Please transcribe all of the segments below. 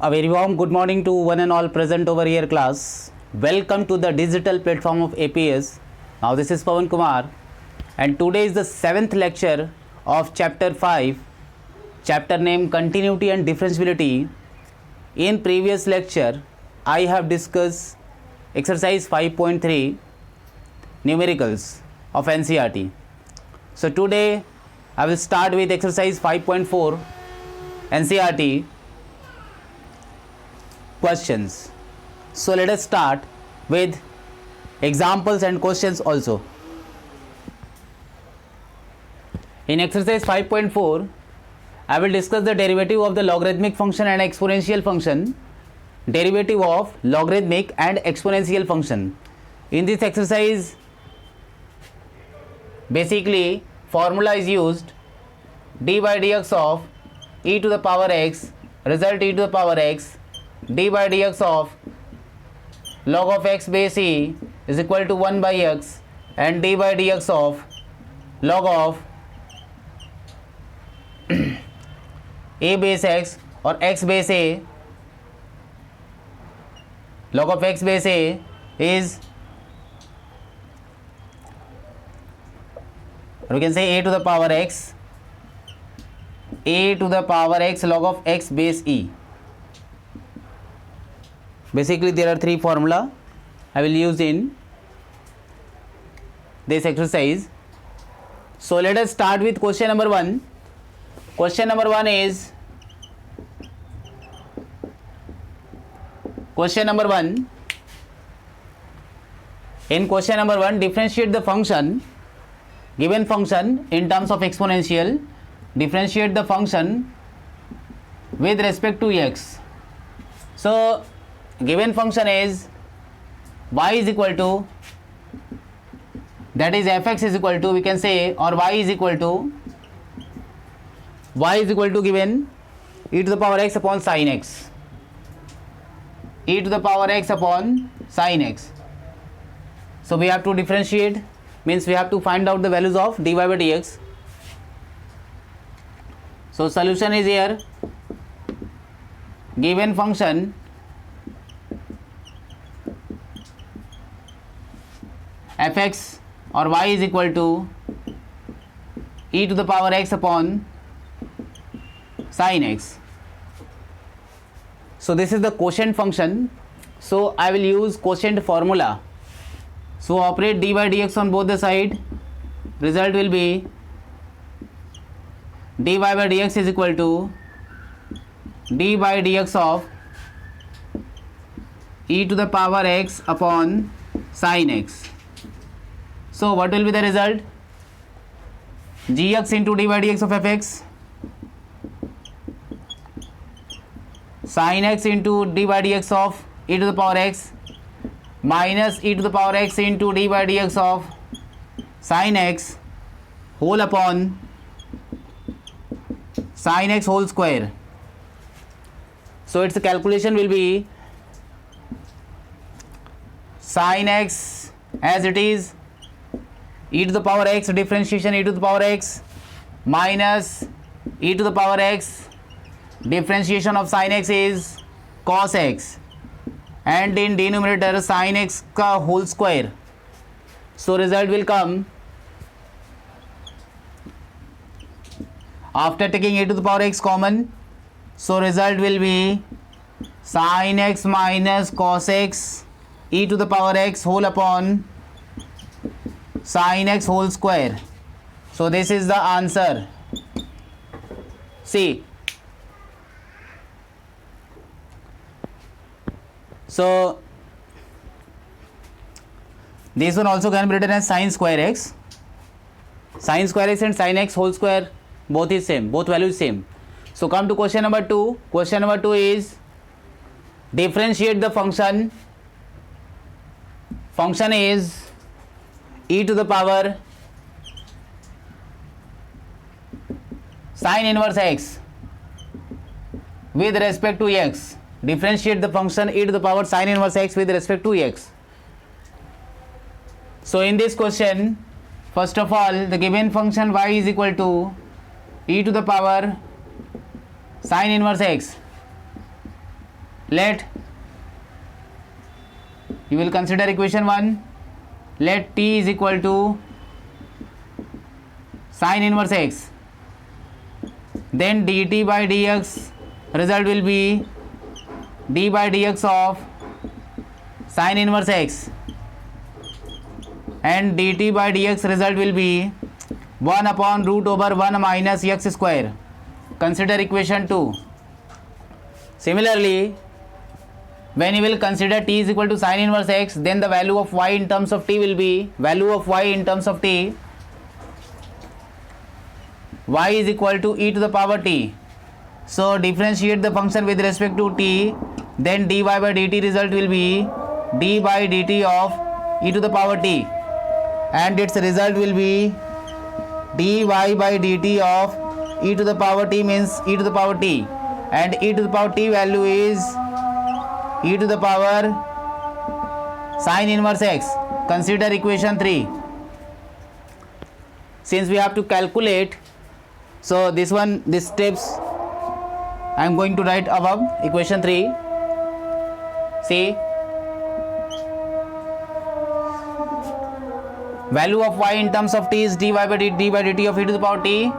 A very warm good morning to one and all present over here class. Welcome to the digital platform of APS. Now this is Pawan Kumar and today is the 7th lecture of chapter 5, chapter name Continuity and Differentiability. In previous lecture I have discussed exercise 5.3 numericals of NCERT. So today I will start with exercise 5.4 NCERT questions. So let us start with examples and questions also. In exercise 5.4 I will discuss the derivative of the logarithmic function and exponential function. Derivative of logarithmic and exponential function. In this exercise basically formula is used, d by dx of e to the power x, result e to the power x, d by dx of log of x base e is equal to 1 by x, and d by dx of log of a base x or x base a, log of x base a is, or we can say a to the power x, a to the power x log of x base e. Basically there are three formula I will use in this exercise. So let us start with question number 1. Question number 1 is, question number 1, in question number 1 differentiate the function, given function in terms of exponential, differentiate the function with respect to x. So given function is y is equal to, that is fx is equal to, we can say, or y is equal to given e to the power x upon sin x, e to the power x upon sin x. So we have to differentiate, means we have to find out the values of dy by dx. So solution is here, given function fx or y is equal to e to the power x upon sin x. So this is the quotient function. So I will use quotient formula. So operate d by dx on both the side. Result will be dy by dx is equal to d by dx of e to the power x upon sin x. So what will be the result? Gx into dy by dx of fx, sin x into dy by dx of e to the power x, minus e to the power x into dy by dx of sin x whole upon sin x whole square. So its calculation will be sin x as it is, e to the power x, differentiation e to the power x, minus e to the power x, differentiation of sin x is cos x, and in denominator sin x ka whole square. So result will come, after taking e to the power x common, so result will be sin x minus cos x e to the power x whole upon sin x whole square. So this is the answer. See, so this one also can be written as sin square x. Sin square x and sin x whole square both is same, both values same. So come to question number 2. Question number 2 is differentiate the function. Function is e to the power sin inverse x with respect to x. Differentiate the function e to the power sin inverse x with respect to x. So in this question, first of all, the given function y is equal to e to the power sin inverse x let you will consider equation 1. Let t is equal to sin inverse x, then dt by dx result will be d by dx of sin inverse x, and dt by dx result will be 1 upon root over 1 minus x square. Consider equation 2. Similarly, when you will consider t is equal to sin inverse x, then the value of y in terms of t will be y is equal to e to the power t. So differentiate the function with respect to t, then dy by dt result will be d by dt of e to the power t, and its result will be dy by dt of e to the power t means e to the power t, and e to the power t value is e to the power sin inverse x. Consider equation 3. Since we have to calculate, so this steps I am going to write above equation 3. See, value of y in terms of t is dy by dt of e to the power t.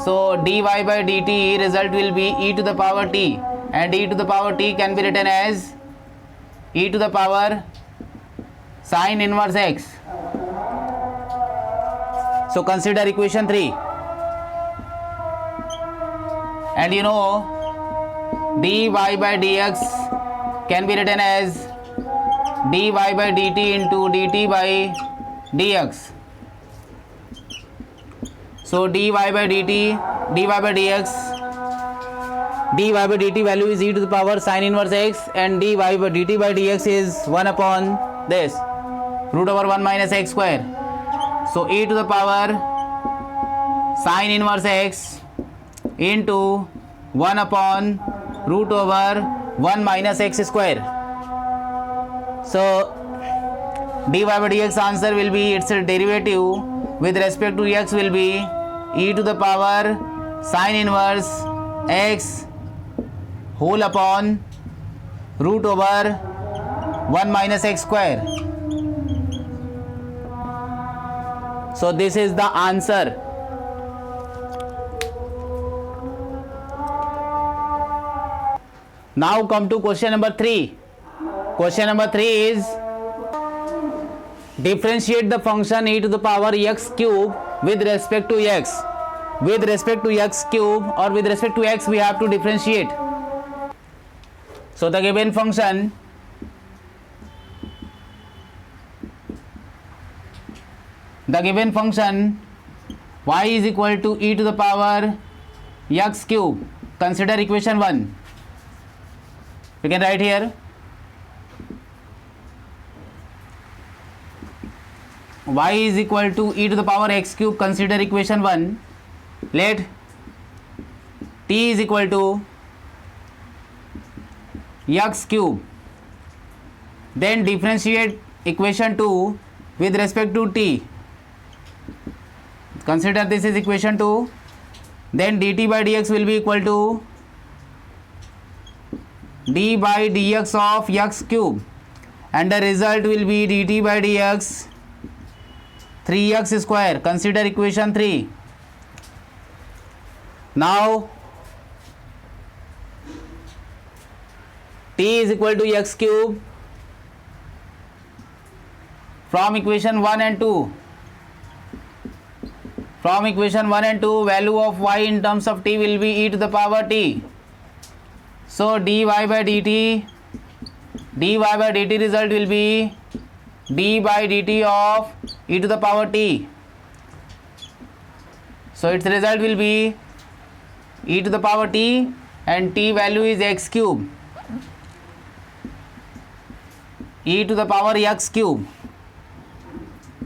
So dy by dt result will be e to the power t, and e to the power t can be written as e to the power sin inverse x. So consider equation 3, and you know dy by dx can be written as dy by dt into dt by dx. So dy by dt, dy by dx, dy by dt value is e to the power sin inverse x, and dy by dt by dx is 1 upon this root over 1 minus x square. So e to the power sin inverse x into 1 upon root over 1 minus x square. So dy by dx answer will be its derivative with respect to x will be e to the power sin inverse x whole upon root over 1 minus x square. So this is the answer. Now come to question number 3. Question number 3 is differentiate the function e to the power x cube with respect to x. With respect to x cube or with respect to x we have to differentiate. So the given function y is equal to e to the power x cube. Consider equation 1. We can write here y is equal to e to the power x cube. Consider equation 1. Let t is equal to x cube, then differentiate equation 2 with respect to t. Consider this is equation 2, then dt by dx will be equal to d by dx of x cube, and the result will be dt by dx 3x square. Consider equation 3. Now t is equal to x cube. From equation 1 and 2, value of y in terms of t will be e to the power t. So dy by dt result will be d by dt of e to the power t. So its result will be e to the power t, and t value is x cube, e to the power x cube.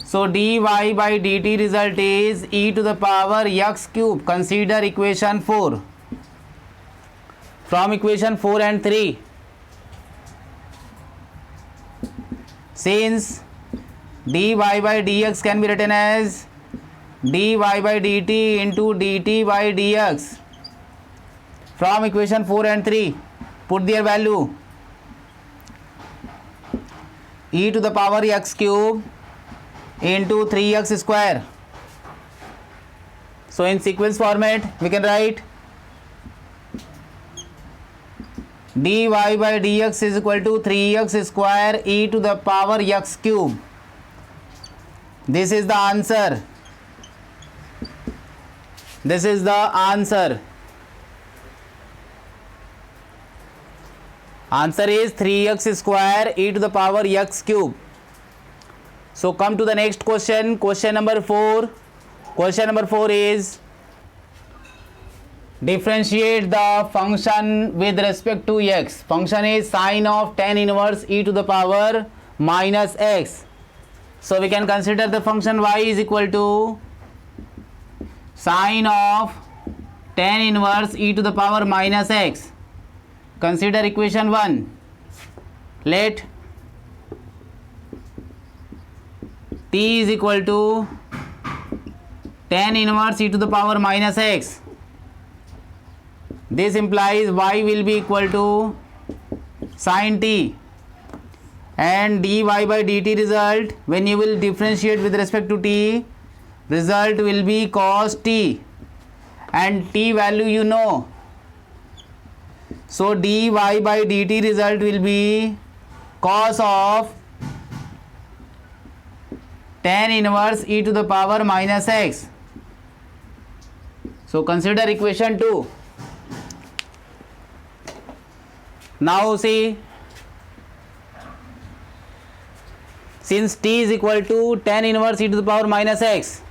So dy by dt result is e to the power x cube. Consider equation 4. From equation 4 and 3, since dy by dx can be written as dy by dt into dt by dx, from equation 4 and 3 put their value. e to the power x cube into 3x square. So in sequence format we can write dy by dx is equal to 3x square e to the power x cube. This is the answer. This is the answer. Answer is 3x square e to the power x cube. So come to the next question. Question number 4. Question number 4 is differentiate the function with respect to x. Function is sine of tan inverse e to the power minus x. So we can consider the function y is equal to sine of tan inverse e to the power minus x. Consider equation 1. Let t is equal to tan inverse e to the power minus x. This implies y will be equal to sin t, and dy by dt result, when you will differentiate with respect to t, result will be cos t, and t value you know. So dy by dt result will be cos of tan inverse e to the power minus x. So consider equation 2. Now see, since t is equal to tan inverse e to the power minus x,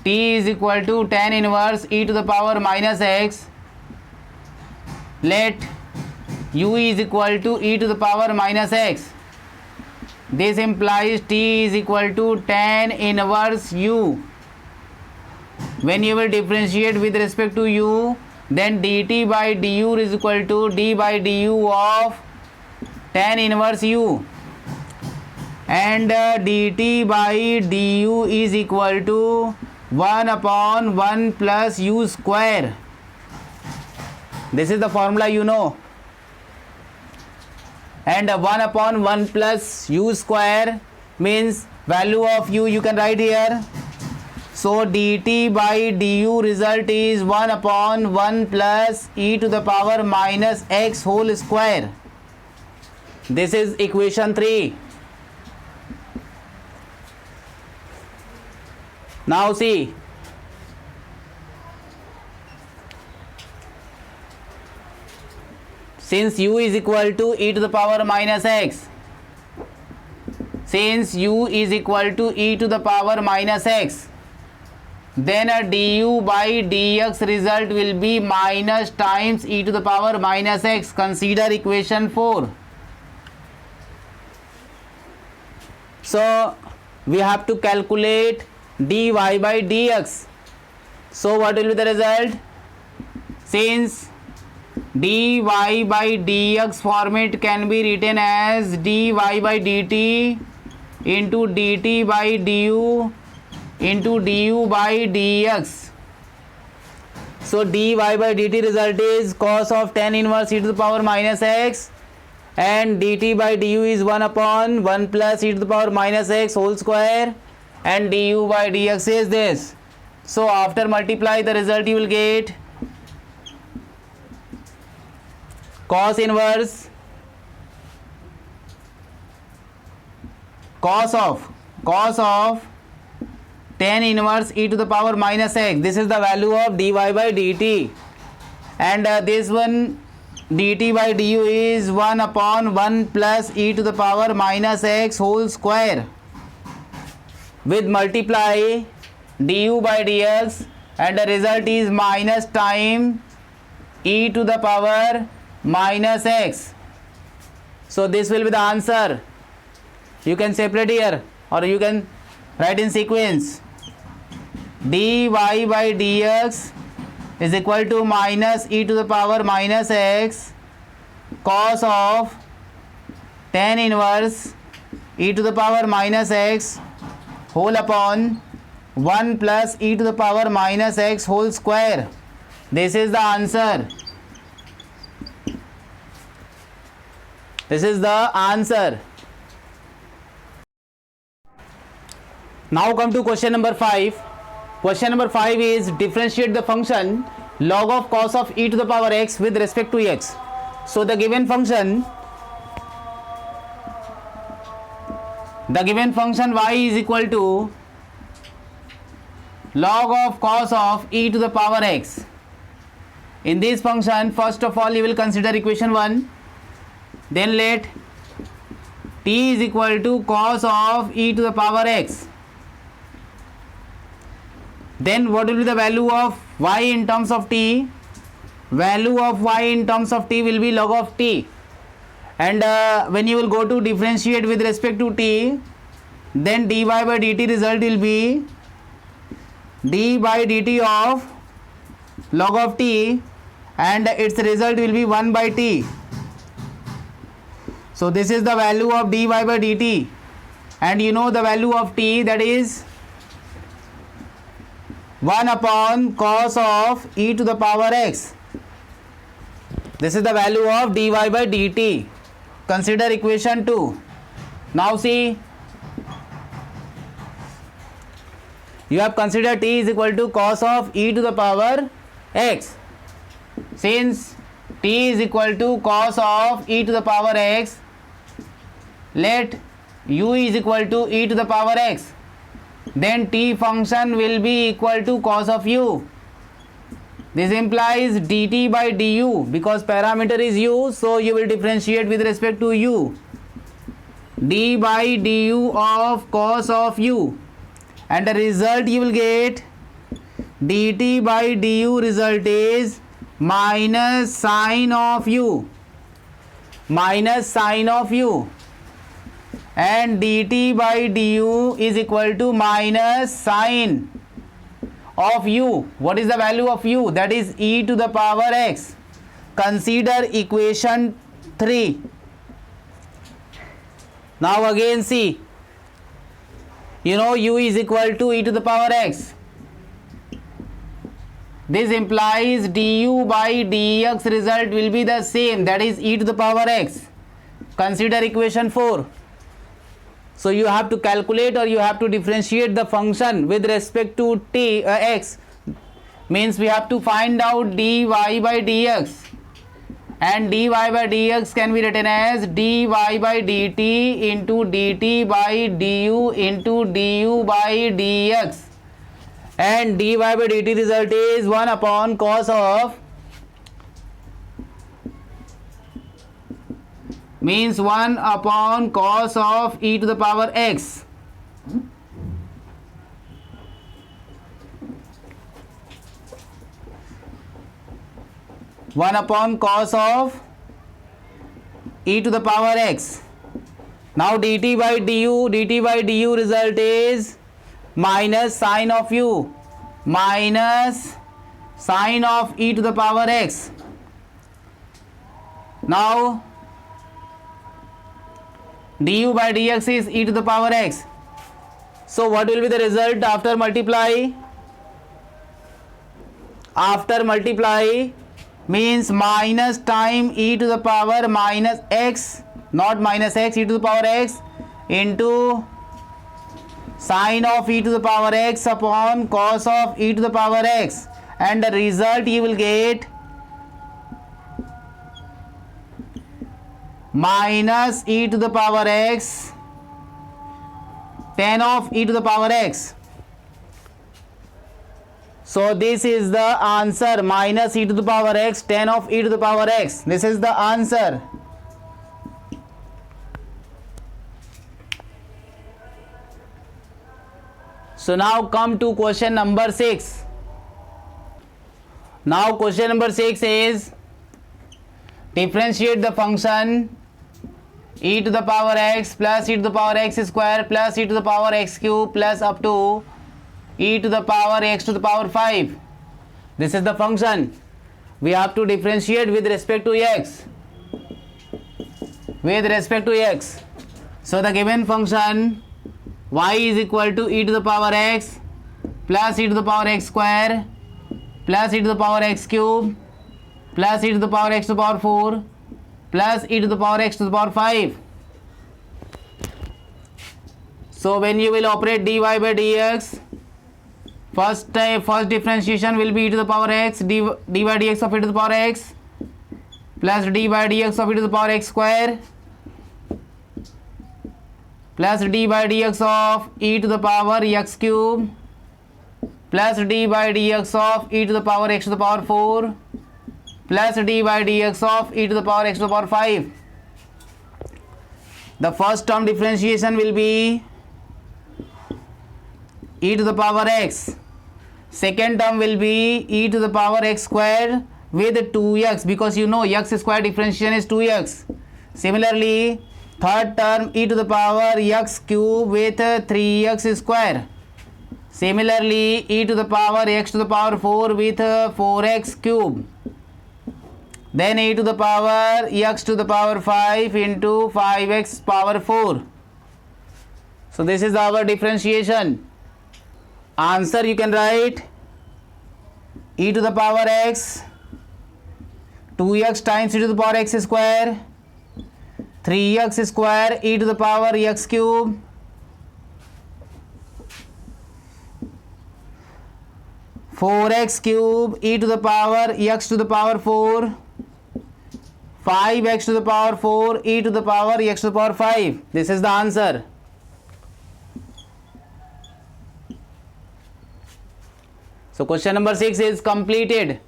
t is equal to tan inverse e to the power minus x, let u is equal to e to the power minus x. This implies t is equal to tan inverse u. When you will differentiate with respect to u, then dt by du is equal to d by du of tan inverse u, and dt by du is equal to 1 upon 1 plus u square. This is the formula you know. And 1 upon 1 plus u square means value of u you can write here. So dt by du result is 1 upon 1 plus e to the power minus x whole square. This is equation 3. Now see, since u is equal to e to the power minus x, since u is equal to e to the power minus x, then a du by dx result will be minus times e to the power minus x. Consider equation 4. So we have to calculate dy by dx. So what will be the result? Since dy by dx format can be written as dy by dt into dt by du into du by dx. So dy by dt result is cos of tan inverse e to the power minus x, and dt by du is 1 upon 1 plus e to the power minus x whole square, and du by dx is this. So after multiply the result you will get cos inverse cos of tan inverse e to the power minus x. This is the value of dy by dt, and this one dt by du is 1 upon 1 plus e to the power minus x whole square. With multiply du by dx, and the result is minus time e to the power minus x. So this will be the answer. You can separate here or you can write in sequence. dy by dx is equal to minus e to the power minus x cos of tan inverse e to the power minus x whole upon 1 plus e to the power minus x whole square. This is the answer. This is the answer. Now come to question number 5. Question number 5 is differentiate the function log of cos of e to the power x with respect to x. So the given function y is equal to log of cos of e to the power x. In this function, first of all you will consider equation 1, then let t is equal to cos of e to the power x. Then what will be the value of y in terms of t? Value of y in terms of t will be log of t. And when you will go to differentiate with respect to t, then dy by dt result will be d by dt of log of t, and its result will be 1 by t. So this is the value of dy by dt, and you know the value of t, that is 1 upon cos of e to the power x. This is the value of dy by dt. Consider equation 2. Now see, you have considered t is equal to cos of e to the power x. Since t is equal to cos of e to the power x, let u is equal to e to the power x. Then t function will be equal to cos of u. This implies dt by du, because parameter is u, so you will differentiate with respect to u. d by du of cos of u, and the result you will get dt by du result is minus sine of u, and dt by du is equal to minus sine of u. What is the value of u? That is e to the power x. Consider equation 3. Now again see, you know u is equal to e to the power x. This implies du by dx result will be the same, that is e to the power x. Consider equation 4. So you have to calculate, or you have to differentiate the function with respect to x. Means we have to find out dy by dx, and dy by dx can be written as dy by dt into dt by du into du by dx, and dy by dt result is 1 upon cos of, means 1 upon cos of e to the power x. One upon cos of e to the power x. Now dt by du result is minus sine of u, minus sine of e to the power x. Now du by dx is e to the power x. So what will be the result after multiply? After multiply means minus time e to the power minus x, not minus x, e to the power x into sine of e to the power x upon cos of e to the power x, and the result you will get minus e to the power x tan of e to the power x. So this is the answer, minus e to the power x tan of e to the power x. This is the answer. So now come to question number 6. Now question number 6 is differentiate the function e to the power x plus e to the power x square plus e to the power x cube plus up to e to the power x to the power 5. This is the function. We have to differentiate with respect to x. With respect to x. So the given function y is equal to e to the power x plus e to the power x square plus e to the power x cube plus e to the power x to the power 4 plus e to the power x to the power 5. So when you will operate dy by dx, first differentiation will be e to the power x, dy dx of e to the power x plus dy dx of e to the power x square plus dy dx of e to the power x cube plus dy dx of e to the power x to the power 4 plus dy dx of e to the power x to the power 5. The first term differentiation will be e to the power x. Second term will be e to the power x square with 2x, because you know x square differentiation is 2x. Similarly, third term e to the power x cube with 3x square. Similarly, e to the power x to the power 4 with 4x cube. Then e to the power x to the power 5 into 5x power 4. So this is our differentiation. Answer you can write e to the power x, 2x times e to the power x square, 3x square e to the power x cube, four x cube e to the power x to the power 4, 5x to the power 4 e to the power x to the power 5. This is the answer. So question number 6 is completed.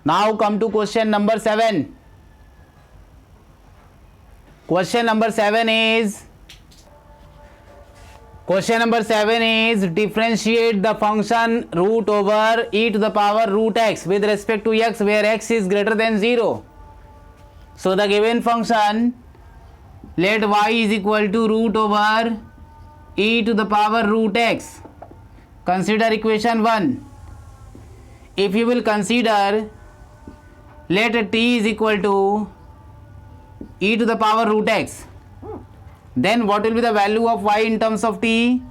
Now come to question number 7. Question number 7 is differentiate the function root over e to the power root x with respect to x where x is greater than 0. So the given function, let y is equal to root over e to the power root x. Consider equation 1. If you will consider, let t is equal to e to the power root x, then what will be the value of y in terms of t?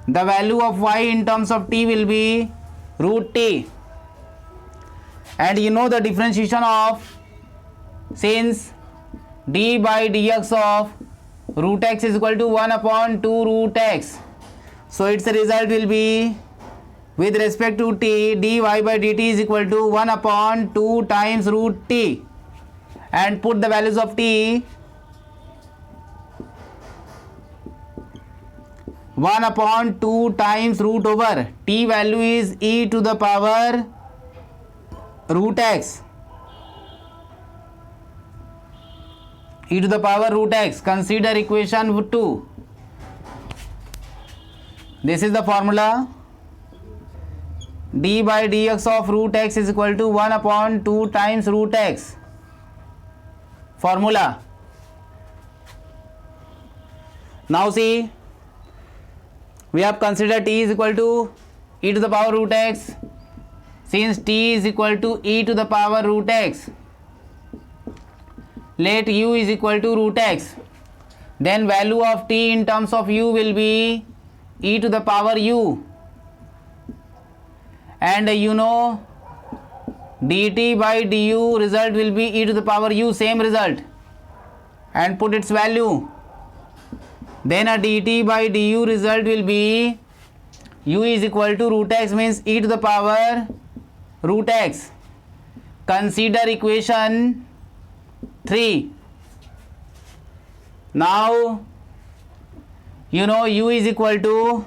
The value of y in terms of t will be root t. And you know the differentiation of, since d by dx of root x is equal to 1 upon 2 root x. So its result will be, with respect to t, dy by dt is equal to 1 upon 2 times root t. And put the values of t, 1 upon 2 times root over, t value is e to the power root x. E to the power root x. Consider equation 2. This is the formula. D by dx of root x is equal to 1 upon 2 times root x. Formula. Now see, we have considered t is equal to e to the power root x. Since t is equal to e to the power root x, let u is equal to root x. Then value of t in terms of u will be e to the power u. And you know dt by du result will be e to the power u, same result, and put its value. Then a dt by du result will be u is equal to root x, means e to the power root x. Consider equation 3. Now you know u is equal to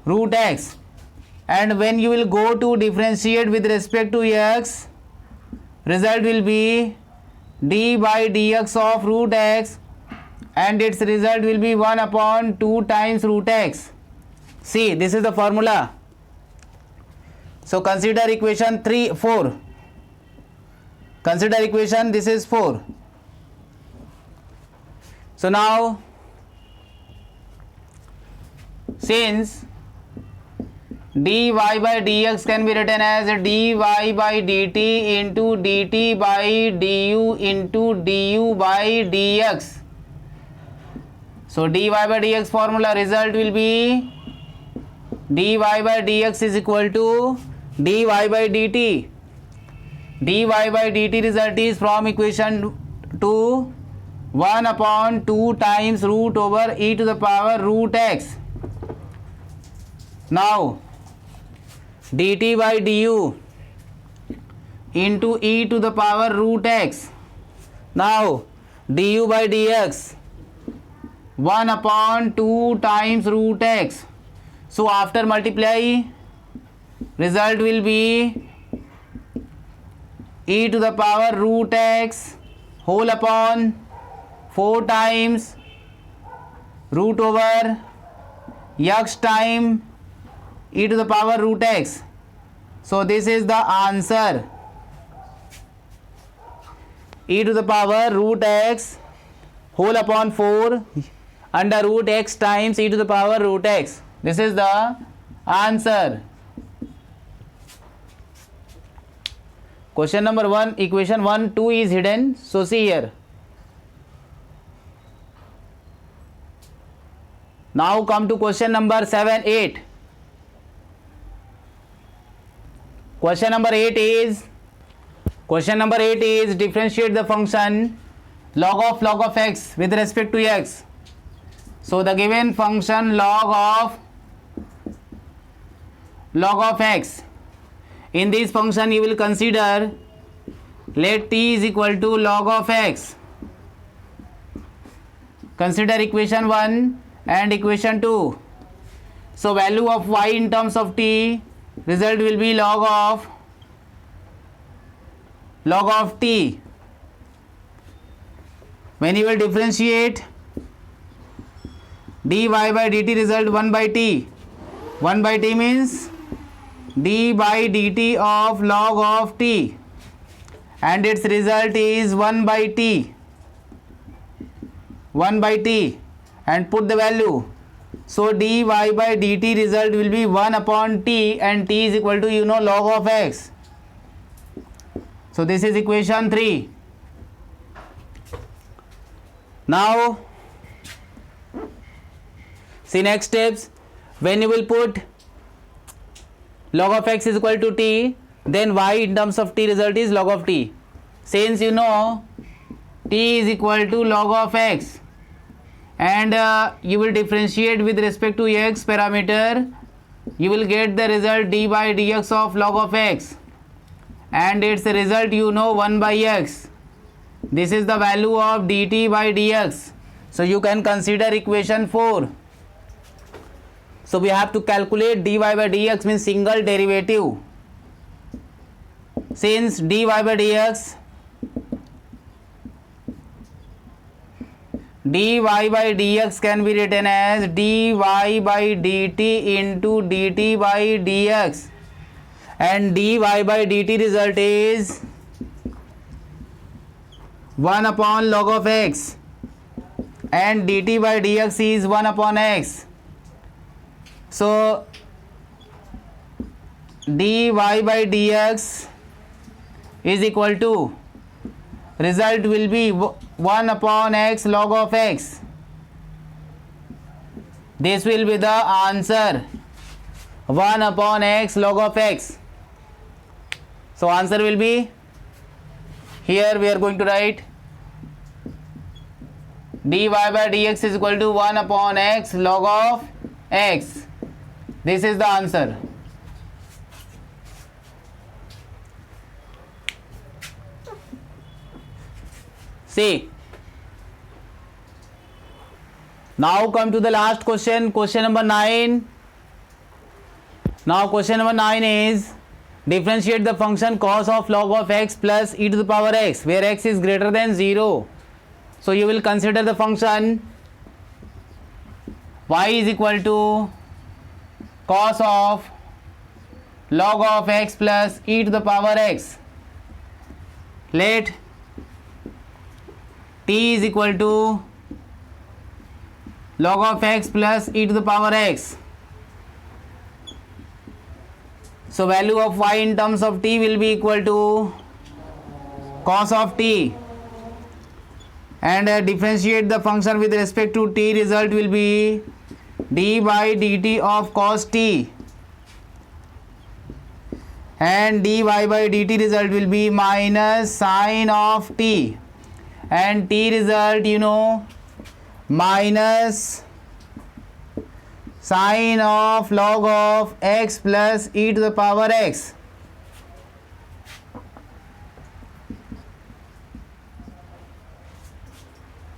root x, and when you will go to differentiate with respect to x, result will be d by dx of root x, and its result will be 1 upon 2 times root x. See, this is the formula. So consider equation 4. Consider equation, this is 4. So now, since dy by dx can be written as dy by dt into dt by du into du by dx. So dy by dx formula result will be dy by dx is equal to dy by dt. dy by dt result is from equation 2 1 upon 2 times root over e to the power root x. Now dt by du into e to the power root x. Now du by dx 1 upon 2 times root x. So after multiply, result will be e to the power root x whole upon 4 times root over x time e to the power root x. So this is the answer. E to the power root x whole upon 4 under root x times e to the power root x. This is the answer. Question number 1, equation 1, 2 is hidden. So see here. Now come to question number 7, 8. Question number 8 is differentiate the function log of x with respect to x. So the given function log of x. In this function you will consider, let t is equal to log of x. Consider equation 1 and equation 2. So value of y in terms of t, result will be log of t. When you will differentiate, dy by dt result 1 by t. 1 by t means d by dt of log of t, and its result is 1 by t. 1 by t, and put the value. So dy by dt result will be 1 upon t, and t is equal to log of x. So this is equation 3. Now see next steps. When you will put log of x is equal to t, then y in terms of t result is log of t. Since t is equal to log of x, and you will differentiate with respect to x parameter, you will get the result d by dx of log of x, and its result 1 by x. This is the value of dt by dx. So you can consider equation 4. So we have to calculate dy by dx means single derivative. Since dy by dx can be written as dy by dt into dt by dx, and dy by dt result is 1 upon log of x, and dt by dx is 1 upon x. So dy by dx is equal to, result will be 1 upon x log of x. This will be the answer, 1 upon x log of x. So answer will be, here we are going to write dy by dx is equal to 1 upon x log of x. This is the answer. See, now come to the last question, question number 9. Now question number 9 is differentiate the function cos of log of x plus e to the power x, where x is greater than 0. So you will consider the function y is equal to cos of log of x plus e to the power x. Let t is equal to log of x plus e to the power x. So value of y in terms of t will be equal to cos of t, and differentiate the function with respect to t, result will be d by dt of cos t, and dy by dt result will be minus sine of t, and t result you know minus sine of log of x plus e to the power x.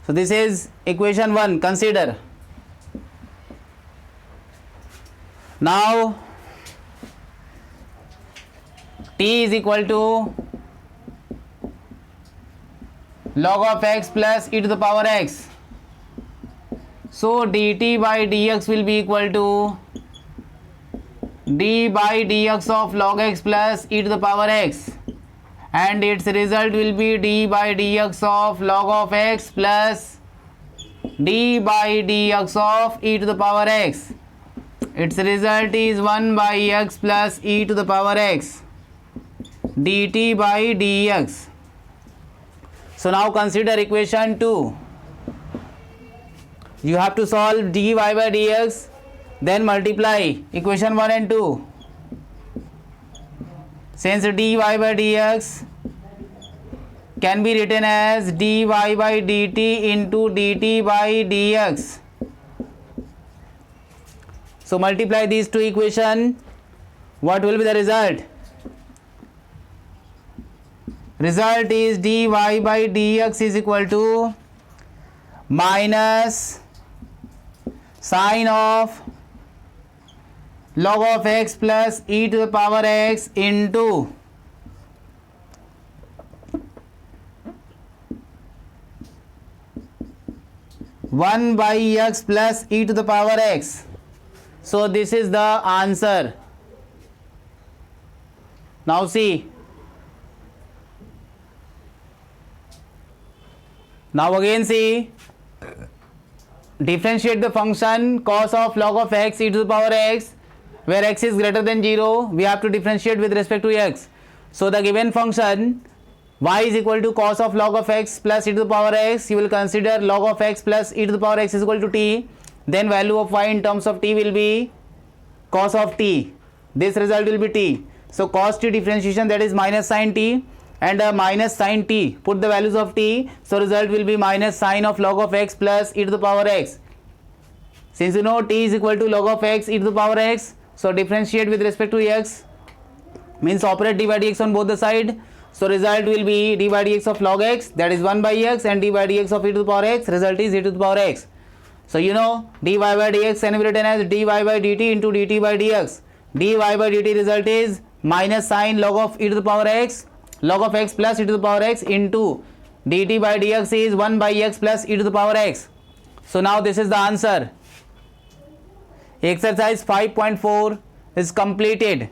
So this is equation 1. Consider. Now t is equal to log of x plus e to the power x. So dt by dx will be equal to d by dx of log x plus e to the power x, and its result will be d by dx of log of x plus d by dx of e to the power x. Its result is 1 by x plus e to the power x dt by dx. So now consider equation 2. You have to solve dy by dx, then multiply equation 1 and 2. Since dy by dx can be written as dy by dt into dt by dx. So multiply these two equations. What will be the result? Result is dy by dx is equal to minus sine of log of x plus e to the power x into one by x plus e to the power x. So this is the answer. Now see. Now again see. Differentiate the function cos of log of x e to the power x, where x is greater than 0. We have to differentiate with respect to x. So the given function y is equal to cos of log of x plus e to the power x. You will consider log of x plus e to the power x is equal to t. Then value of y in terms of t will be cos of t. This result will be t. So cos t differentiation, that is minus sin t, and minus sin t. Put the values of t. So result will be minus sine of log of x plus e to the power x. Since you know t is equal to log of x e to the power x, so differentiate with respect to x, means operate d by dx on both the side. So result will be d by dx of log x, that is 1 by x, and d by dx of e to the power x, result is e to the power x. So you know dy by dx can be written as dy by dt into dt by dx. dy by dt result is minus sine log of e to the power x, log of x plus e to the power x into dt by dx is 1 by x plus e to the power x. So now this is the answer. Exercise 5.4 is completed.